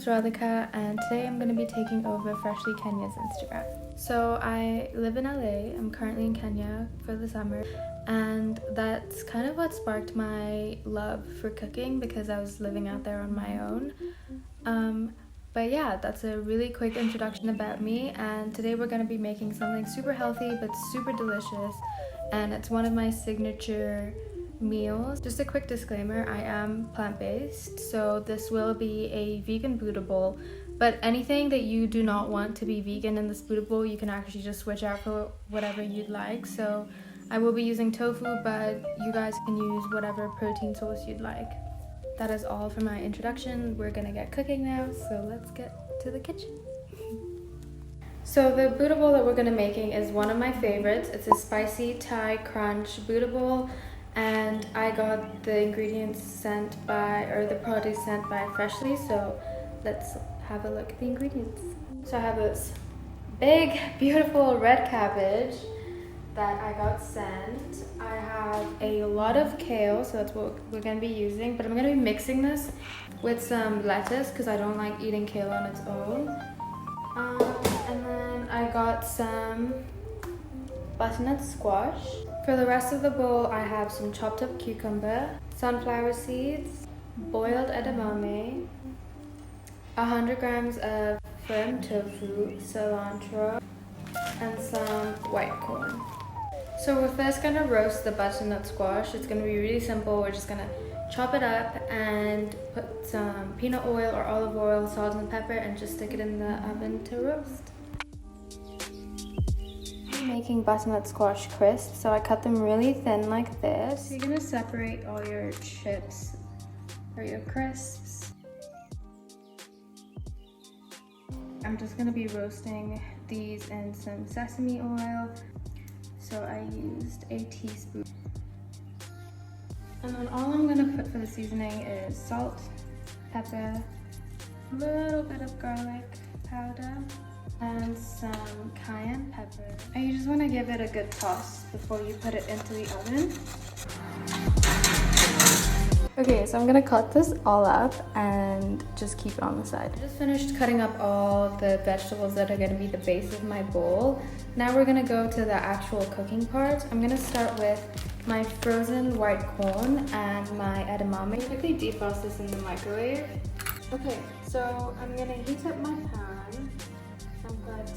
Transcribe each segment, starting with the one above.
Radhika, and today I'm going to be taking over Freshly Kenya's Instagram. So I live in LA, I'm currently in Kenya for the summer, and that's kind of what sparked my love for cooking because I was living out there on my own. But yeah, that's a really quick introduction about me, and today we're going to be making something super healthy but super delicious, and it's one of my signature meals. Just a quick disclaimer, I am plant-based, so this will be a vegan Buddha bowl, but anything that you do not want to be vegan in this Buddha bowl, you can actually just switch out for whatever you'd like. So I will be using tofu, but you guys can use whatever protein source you'd like. That is all for my introduction. We're gonna get cooking now, so let's get to the kitchen. So the Buddha bowl that we're gonna making is one of my favorites. It's a spicy Thai crunch Buddha bowl, and I got the ingredients sent by, or the produce sent by Freshly, so let's have a look at the ingredients. So I have this big, beautiful red cabbage that I got sent. I have a lot of kale, so that's what we're gonna be using, but I'm gonna be mixing this with some lettuce because I don't like eating kale on its own. And then I got some butternut squash. For the rest of the bowl, I have some chopped up cucumber, sunflower seeds, boiled edamame, 100 grams of firm tofu, cilantro, and some white corn. So we're first gonna roast the butternut squash. It's gonna be really simple. We're just gonna chop it up and put some peanut oil or olive oil, salt and pepper, and just stick it in the oven to roast. I'm making butternut squash crisps, so I cut them really thin like this. So you're gonna separate all your chips or your crisps. I'm just gonna be roasting these in some sesame oil. So I used a teaspoon. And then all I'm gonna put for the seasoning is salt, pepper, a little bit of garlic powder, and some cayenne pepper. And you just wanna give it a good toss before you put it into the oven. Okay, so I'm gonna cut this all up and just keep it on the side. I just finished cutting up all the vegetables that are gonna be the base of my bowl. Now we're gonna go to the actual cooking part. I'm gonna start with my frozen white corn and my edamame. Quickly defrost this in the microwave. Okay, so I'm gonna heat up my pan and put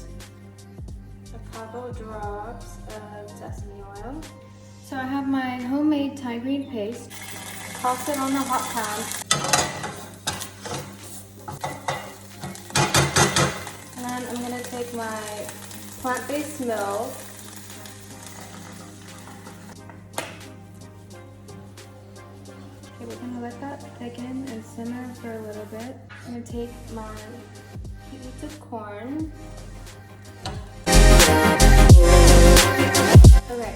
a couple drops of sesame oil. So I have my homemade Thai green paste. Toss it on the hot pan. And then I'm gonna take my plant-based milk. Okay, we're gonna let that thicken and simmer for a little bit. I'm gonna take my pieces of corn. Okay,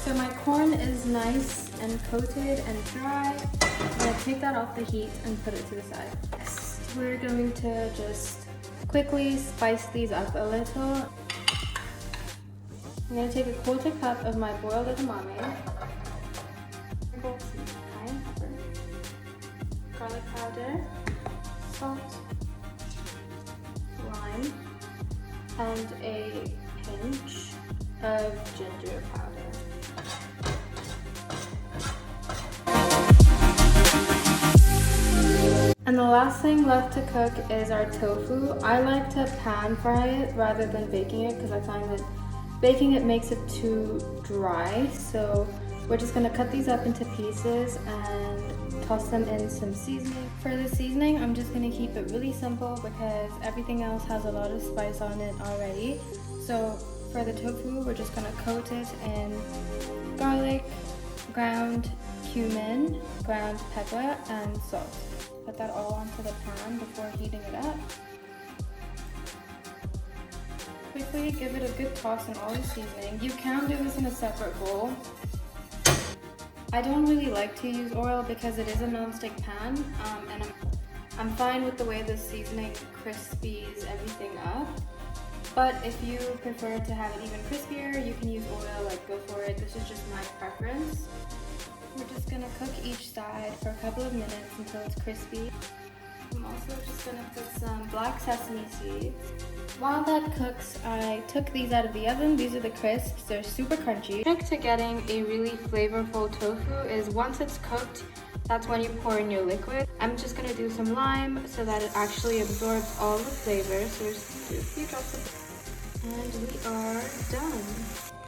so my corn is nice and coated and dry. I'm gonna take that off the heat and put it to the side. Yes. We're going to just quickly spice these up a little. I'm gonna take a quarter cup of my boiled edamame, some cayenne pepper, garlic powder, salt, lime, and a pinch of ginger powder. And the last thing left to cook is our tofu. I like to pan fry it rather than baking it because I find that baking it makes it too dry. So we're just gonna cut these up into pieces and toss them in some seasoning. For the seasoning, I'm just gonna keep it really simple because everything else has a lot of spice on it already. So for the tofu, we're just gonna coat it in garlic, ground cumin, ground pepper, and salt. Put that all onto the pan before heating it up. Quickly give it a good toss in all the seasoning. You can do this in a separate bowl. I don't really like to use oil because it is a non-stick pan, and I'm fine with the way the seasoning crispies everything up. But if you prefer to have it even crispier, you can use oil, like go for it. This is just my preference. We're just gonna cook each side for a couple of minutes until it's crispy. I'm also just gonna put some black sesame seeds. While that cooks, I took these out of the oven. These are the crisps. They're super crunchy. The trick to getting a really flavorful tofu is once it's cooked, that's when you pour in your liquid. I'm just gonna do some lime so that it actually absorbs all the flavor. So we're just gonna do a few drops of, and we are done.